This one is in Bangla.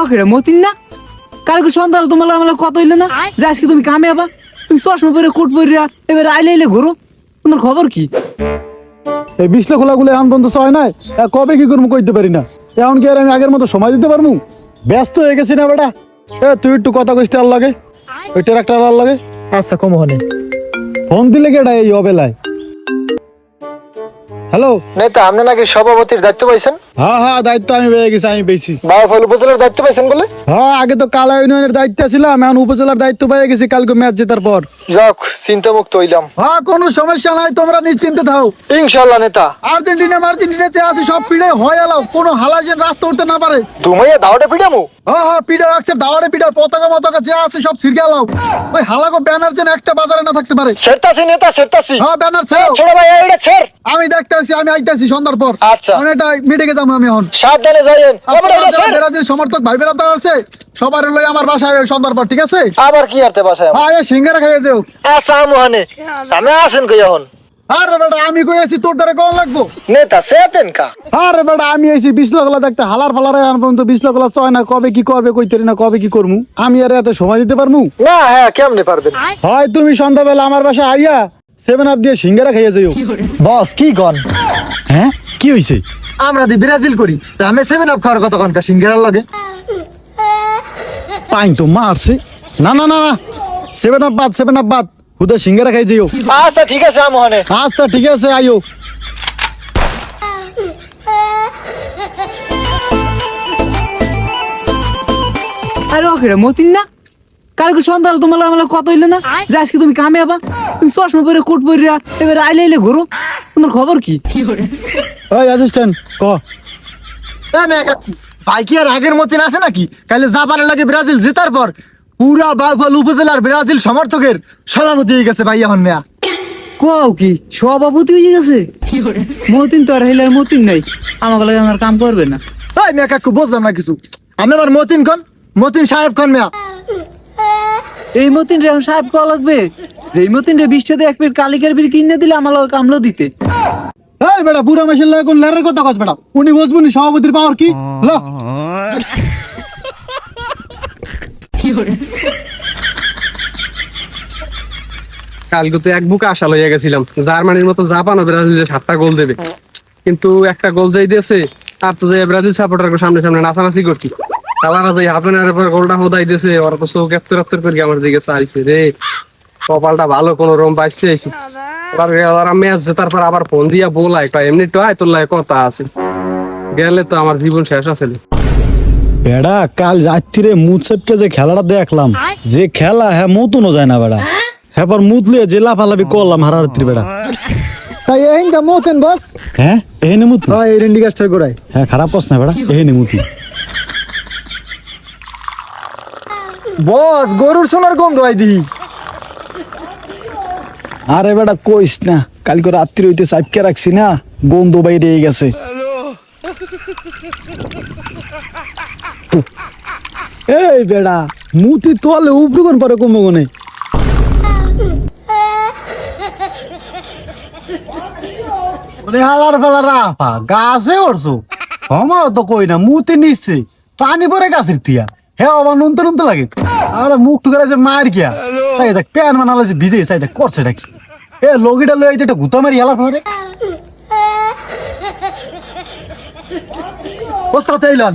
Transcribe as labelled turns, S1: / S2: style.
S1: ওকে মতিন না কালকে সন্ধ্যাবেলা তোমার আমার কত হইলে না যে আজকে তুমি কামে আবা তুমি চশমা পরে কোট পরিয়া এবার আইলে আইলে ঘুরো তোমার খবর কি?
S2: এই বিছলা খোলাগুলো এখন পর্যন্ত ছয় নাই কবে কি করবো কইতে পারি না। এখন কি আর আমি আগের মতো সময় দিতে পারবো? ব্যস্ত হয়ে গেছি না বেটা। তুই একটু কথা কইতে আর লাগে ওই ট্রাক্টর আর লাগে।
S3: আচ্ছা কম হনে
S2: ফোন দিলে কেডা এই অবেলায়? হ্যালো
S3: নেতা আপনি নাকি সভাপতির দায়িত্ব পাইছেন?
S2: হ্যাঁ দায়িত্ব আমি পেয়ে গেছি, আমি পেয়েছি।
S3: বাউফল উপজেলার দায়িত্ব পাইছেন বলে?
S2: হ্যাঁ আগে তো কালা ইউনিয়নের দায়িত্ব ছিলাম, এখন উপজেলার দায়িত্ব পেয়ে গেছি কালকে ম্যাচ জেতার পর।
S3: যাক চিন্তা মুক্ত হইলাম।
S2: হ্যাঁ কোনো সমস্যা নাই, তোমরা নিশ্চিন্তে থাও।
S3: ইনশাআল্লাহ নেতা।
S2: আর্জেন্টিনা যে আছে সব পিড়ে হয়ে এলাও, কোনো হালাজেন রাস্তা উঠতে না পারে।
S3: দুমাইয়া দাওটা পিটামু?
S2: হ্যাঁ পিড়ে আছে, দাওয়ারে পিড়ে পতাকা মতাকা যে আছে সব ছিড়কে এলাও। ওই হালাকো ব্যানার যেন একটা বাজারে না থাকতে পারে।
S3: সেটাছি নেতা সেটাছি।
S2: হ্যাঁ ব্যানার ছেড়ো।
S3: ছোট ভাই এইটা ছেড়।
S2: আমি দেখতেছি, আমি আইতাছি সন্ধ্যার পর।
S3: আচ্ছা।
S2: আমি এটা মিটিংয়ে যাবো আমি এখন।
S3: সাবধানে যাইয়েন।
S2: ব্রাজিল সমর্থক ভাই বেড়াতে আছে সবার লই আমার বাসায় সন্ধ্যার পর, ঠিক আছে?
S3: আবার কি আরতে বাসায়?
S2: হ্যাঁ এই সিঙ্গারা খাইয়ে যাও।
S3: আচ্ছা আমুহানে সামনে আসেন কই এখন?
S2: আরে বেটা আমি কইছি তোর দ্বারা কোন লাগবো?
S3: নেতা সেতেন কা?
S2: আরে বেটা আমি আইছি 20 লাখ দেখতে হালার ফালারে এখন পর্যন্ত 20 লাখ চয় না, কবে কি করবে কইতেরি না, কবে কি করমু আমি আর এত সময় দিতে পারমু
S3: না? হ্যাঁ কেমনে পারবেন?
S2: হয় তুমি সন্ধ্যাবেলা আমার বাসায় আইয়া 7 আপ দিয়ে সিঙ্গারা খাইয়ে যাও।
S3: বস কি গন?
S2: হ্যাঁ কি হইছে?
S3: আমরা দি ব্রাজিল করি তা আমি 7 আপ খাওয়ার কথা কোনটা সিঙ্গারার লাগে?
S2: পাইন তো মারছে। না না না 7 আপ বাদ হুদা সিঙ্গারা খাই যাও।
S3: আচ্ছা ঠিক আছে আমুহানে।
S2: আচ্ছা ঠিক আছে আইও।
S1: আরে ওকে মতিন না কালকে সন্ধ্যাবেলা তোমার আমার কত হইলে না যে আজকে তুমি কামে আবা তুমি চশমা পরে কোট পরিয়া এবার আইলে আইলে ঘুরো তোমার খবর কি?
S2: ওই অ্যাসিস্ট্যান্ট ক
S3: ভাই কি আর আগের মতন আছে নাকি? কালে জাপানের লাগে ব্রাজিল জেতার পর পুরা বাউফল উপজেলার ব্রাজিল সমর্থকের সভাপতি হয়ে গেছে ভাই এখন মেয়া।
S1: কও কি সভাপতি হয়ে গেছে? মতিন তো আর হইলে মতিন নাই, আমাকে লাগে আমার কাম করবে না।
S3: ওই মেয়া কাকু বুঝলাম না কিছু। আমি আবার মতিন মতিন সাহেব খান মেয়া।
S1: এই মতিন রে সাহেব কল লাগবে যে এই মতিন রে 20 টাকা এক প্লেট কালিকার বিড়ি কিনে দিলে আমার লগে কামলো দিতে।
S2: আরে বেটা বুড়া মাসের লাগে কোন লেরের কথা কস বেটা, উনি বুঝবুনি সভাপতির পাওয়ার কি। ল
S4: কালকে তো এক বুকে আশা লইয়া গেছিলাম জার্মানির মতো জাপান ও ব্রাজিলের 7টা গোল দেবে, কিন্তু একটা গোল যাই দিয়েছে আর তো যে ব্রাজিল সাপোর্টার সামনে সামনে নাচানাচি করছি। তালারা যাই হাফেনারের পর গোলটা হোদাই দিয়েছে, ওরা তো চোখ এত্তর করে আমার দিকে চাইছে রে। কপালটা ভালো কোন রকম বাইসে আইছি। ওরা ম্যাচ জেতার পর আবার ফোন দিয়া বলাই কয় এমনি তো আয় তোর লাগে কথা আছে, গেলে তো আমার জীবন শেষ আছে।
S2: বেড়া কাল রাত্রিরে মুৎসেপকে যে খেলাটা দেখলাম, যে খেলা হ্যাঁ মতুনও যায় না বেড়া। হ্যাঁ পর মুতলে যে লাফালাফি করলাম হারা রাত্রি বেড়া।
S3: তাই এই দা মতেন বস।
S2: হ্যাঁ এহেনে মুতি।
S3: হয় এই রেন্ডি গাছটার গোড়ায়।
S2: হ্যাঁ খারাপ প্রশ্ন বেড়া, এহেনে মুতি।
S3: বস গরুর সোনার গন্ধ আই দি।
S2: আরে বেটা কইস না, কালকে রাত্রি হইতে চাপকে রাখছি না, গন্ধ বাইরে গেছে। এই বেড়া মুতি তোলে উপরে কোন পরে কমে কোনে। হালার ফালার রাফা গাছে উঠছো আমাও তো কই না মুতি নিচ্ছে পানি পরে গাছের তিয়া। হ্যাঁ আবার নুনতে নুনতে লাগে। আরে মুখ টুকে আছে মার গিয়া তাই দেখ প্যান বানালে যে ভিজে চাই দেখ করছে নাকি। এ লগিটা লই এটা গুতা মারি হালার পরে
S3: ওস্তাদ এইলান।